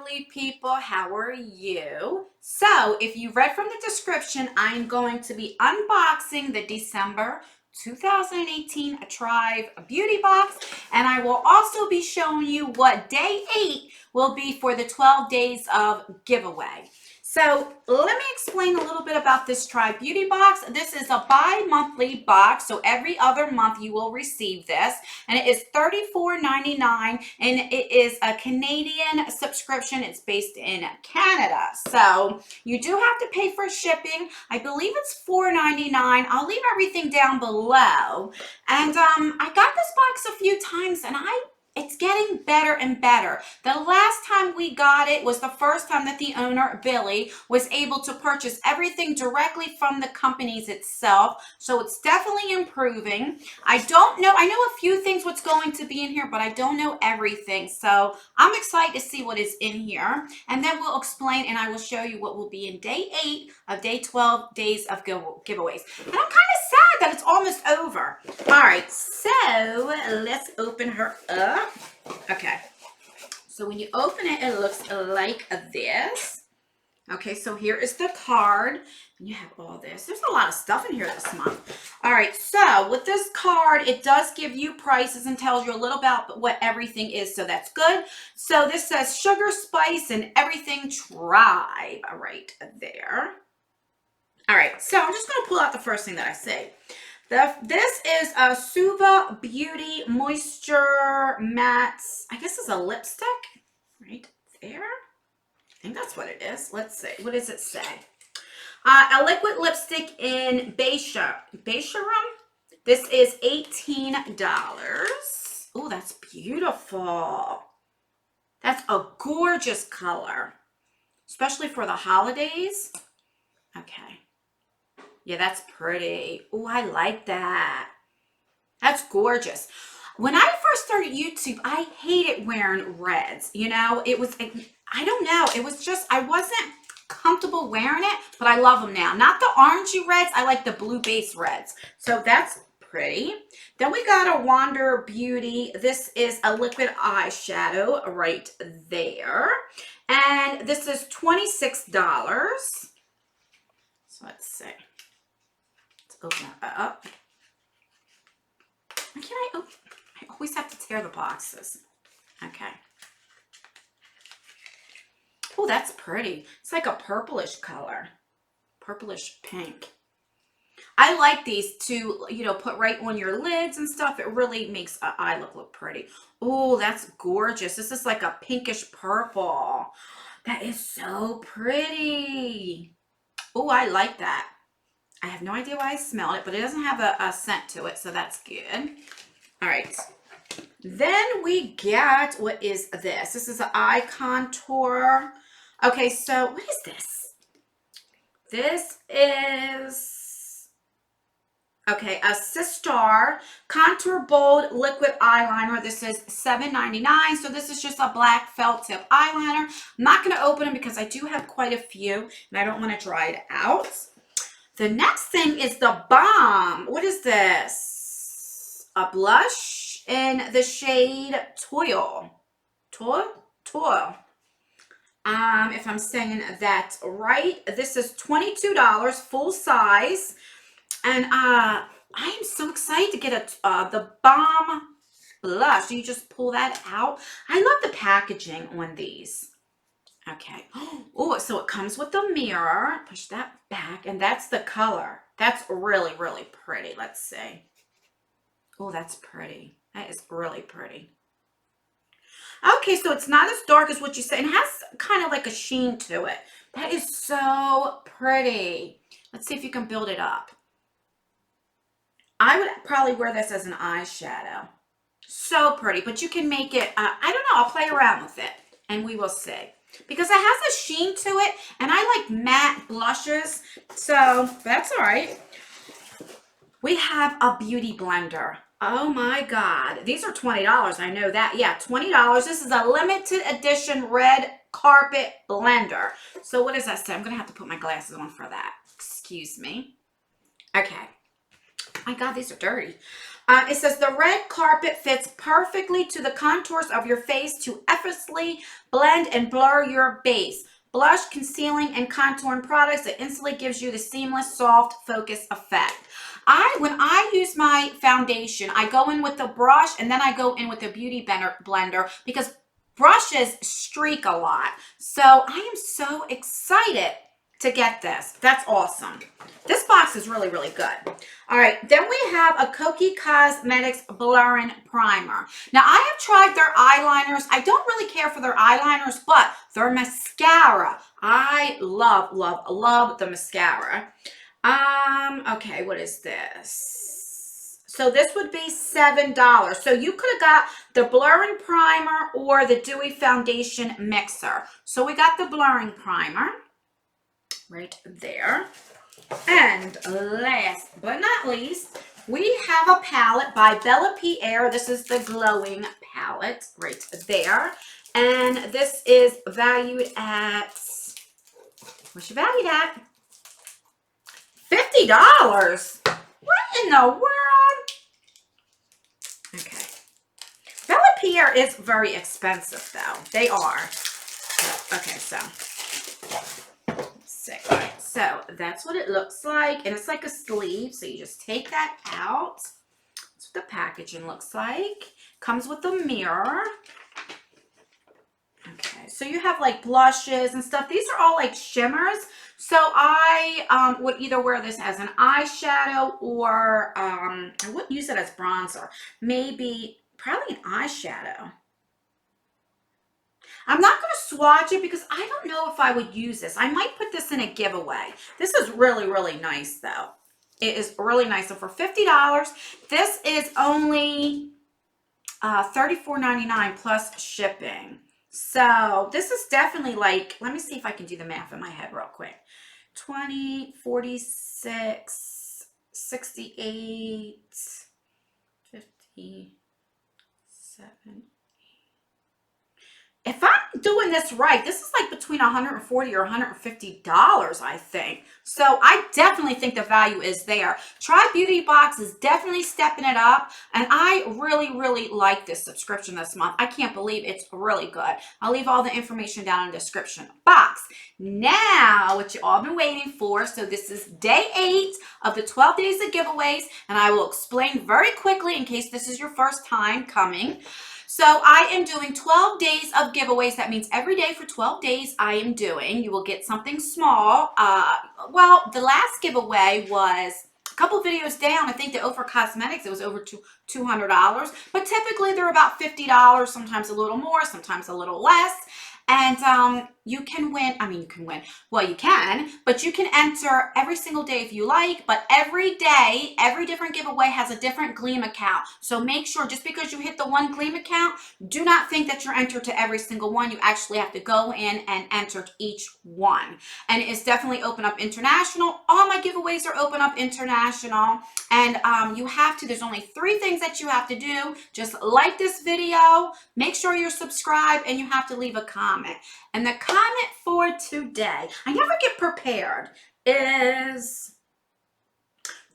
lovely people. How are you? So, if you read from the description, I'm going to be unboxing the December 2018 Tribe Beauty Box, and I will also be showing you what day 8 will be for the 12 days of giveaway. So let me explain a little bit about this Tribe Beauty Box. This is a bi-monthly box, so every other month you will receive this, and it is $34.99, and it is a Canadian subscription. It's based in Canada, so you do have to pay for shipping. I believe it's $4.99. I'll leave everything down below. And I got this box a few times, and it's getting better and better. The last time we got it was the first time that the owner, Billy, was able to purchase everything directly from the companies itself. So it's definitely improving. I don't know, I know a few things what's going to be in here, but I don't know everything. So I'm excited to see what is in here. And then we'll explain and I will show you what will be in day 8 of day 12 days of giveaways. And I'm kind of sad that it's almost over. All right, so let's open her up. Okay, so when you open it, it looks like this. Okay, so here is the card. You have all this. There's a lot of stuff in here this month. All right, so with this card, it does give you prices and tells you a little about what everything is, so that's good. So this says sugar, spice, and everything Tribe right there. All right, so I'm just going to pull out the first thing that I say. This is a Suva Beauty Moisture Matte. I guess it's a lipstick right there. I think that's what it is. Let's see. What does it say? A liquid lipstick in Beige. This is $18. Oh, that's beautiful. That's a gorgeous color, especially for the holidays. Okay. Yeah, that's pretty. Oh, I like that. That's gorgeous. When I first started YouTube, I hated wearing reds. You know, it was, I don't know. It was just, I wasn't comfortable wearing it, but I love them now. Not the orangey reds. I like the blue base reds. So that's pretty. Then we got a Wander Beauty. This is a liquid eyeshadow right there. And this is $26. So let's see. Open it up. Why can't I open? I always have to tear the boxes. Okay. Oh, that's pretty. It's like a purplish color. Purplish pink. I like these to, you know, put right on your lids and stuff. It really makes an eye look pretty. Oh, that's gorgeous. This is like a pinkish purple. That is so pretty. Oh, I like that. I have no idea why I smelled it, but it doesn't have a scent to it, so that's good. All right. Then we got, what is this? This is an eye contour. Okay, so what is this? This is, okay, a Sistar Contour Bold Liquid Eyeliner. This is $7.99. So this is just a black felt tip eyeliner. I'm not going to open them because I do have quite a few, and I don't want to dry it out. The next thing is the Balm. What is this? A blush in the shade Toil. Toil. If I'm saying that right. This is $22, full size. And I am so excited to get the Balm blush. You just pull that out. I love the packaging on these. Okay. Oh, so it comes with a mirror. Push that back, and that's the color. That's really, really pretty. Let's see. Oh, that's pretty. That is really pretty. Okay, so it's not as dark as what you say. It has kind of like a sheen to it. That is so pretty. Let's see if you can build it up. I would probably wear this as an eyeshadow. So pretty, but you can make it, I don't know, I'll play around with it, and we will see. Because it has a sheen to it, and I like matte blushes, so that's all right. We have a beauty blender. Oh my God. These are $20. I know that. Yeah, $20. This is a limited edition red carpet blender. So what does that say? I'm going to have to put my glasses on for that. Excuse me. Okay. My God, these are dirty. It says the red carpet fits perfectly to the contours of your face to effortlessly blend and blur your base. Blush, concealing, and contouring products that instantly gives you the seamless, soft focus effect. When I use my foundation, I go in with the brush and then I go in with the beauty blender because brushes streak a lot. So I am so excited to get this. That's awesome. This box is really, really good. All right, then we have a Kokie Cosmetics Blurring Primer. Now, I have tried their eyeliners. I don't really care for their eyeliners, but their mascara, I love, love, love the mascara. Okay, what is this? So this would be $7. So you could have got the blurring primer or the dewy foundation mixer. So we got the blurring primer right there. And last but not least, we have a palette by Bella Pierre. This is the glowing palette right there. And this is valued at, what's your valued at? $50. What in the world? Okay. Bella Pierre is very expensive though. They are. Okay, so let's see. All right, so that's what it looks like. And it's like a sleeve. So you just take that out. That's what the packaging looks like. Comes with a mirror. Okay, so you have like blushes and stuff. These are all like shimmers. So I would either wear this as an eyeshadow or I wouldn't use it as bronzer. Maybe, probably an eyeshadow. I'm not going to swatch it because I don't know if I would use this. I might put this in a giveaway. This is really, really nice though. It is really nice. So for $50, this is only $34.99 plus shipping. So this is definitely like, let me see if I can do the math in my head real quick. 20, 46, 68, 57. If I'm doing this right, this is like between $140 or $150, I think. So I definitely think the value is there. Try Beauty Box is definitely stepping it up. And I really, really like this subscription this month. I can't believe it's really good. I'll leave all the information down in the description box. Now, what you all been waiting for. So this is day 8 of the 12 days of giveaways. And I will explain very quickly in case this is your first time coming. So I am doing 12 days of giveaways. That means every day for 12 days I am doing. You will get something small. Well, the last giveaway was a couple videos down. I think the Ofra Cosmetics, it was over $200. But typically they're about $50, sometimes a little more, sometimes a little less. And you can win. I mean, you can win. Well, you can, but you can enter every single day if you like. But every day, every different giveaway has a different Gleam account. So make sure just because you hit the one Gleam account, do not think that you're entered to every single one. You actually have to go in and enter each one. And it's definitely Open Up International. All my giveaways are Open Up International. And you have to, there's only 3 things that you have to do. Just like this video, make sure you're subscribed, and you have to leave a comment. And the comment for today, I never get prepared, is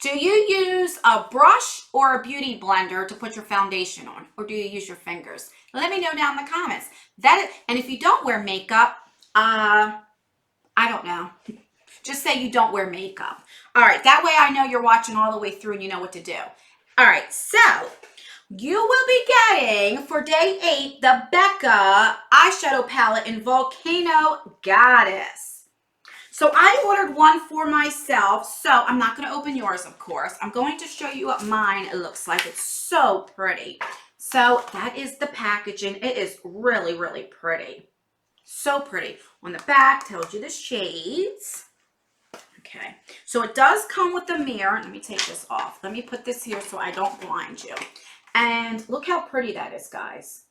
do you use a brush or a beauty blender to put your foundation on? Or do you use your fingers? Let me know down in the comments. And if you don't wear makeup, I don't know. Just say you don't wear makeup. All right, that way I know you're watching all the way through and you know what to do. All right, so you will be getting, for day 8, the Becca eyeshadow palette in Volcano Goddess. So I ordered one for myself, so I'm not going to open yours, of course. I'm going to show you what mine looks like. It's so pretty. So that is the packaging. It is really, really pretty. So pretty. On the back, tells you the shades. Okay, so it does come with a mirror. Let me take this off. Let me put this here so I don't blind you. And look how pretty that is, guys.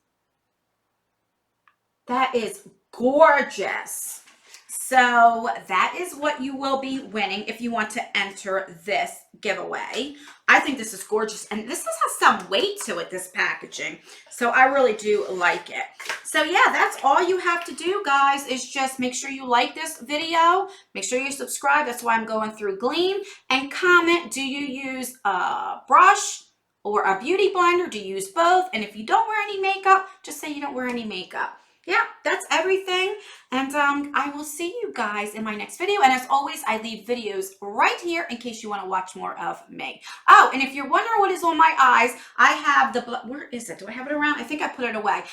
That is gorgeous. So that is what you will be winning if you want to enter this giveaway. I think this is gorgeous. And this has some weight to it, this packaging. So I really do like it. So yeah, that's all you have to do, guys, is just make sure you like this video. Make sure you subscribe. That's why I'm going through Gleam. And comment, do you use a brush or a beauty blender? Do you use both? And if you don't wear any makeup, just say you don't wear any makeup. Yeah, that's everything. And I will see you guys in my next video. And as always, I leave videos right here in case you want to watch more of me. Oh, and if you're wondering what is on my eyes, I have the, where is it? Do I have it around? I think I put it away.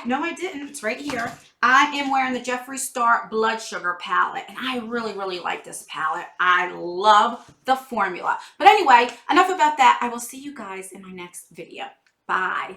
No, I didn't. It's right here. I am wearing the Jeffree Star Blood Sugar palette, and I really, really like this palette. I love the formula. But anyway, enough about that. I will see you guys in my next video. Bye.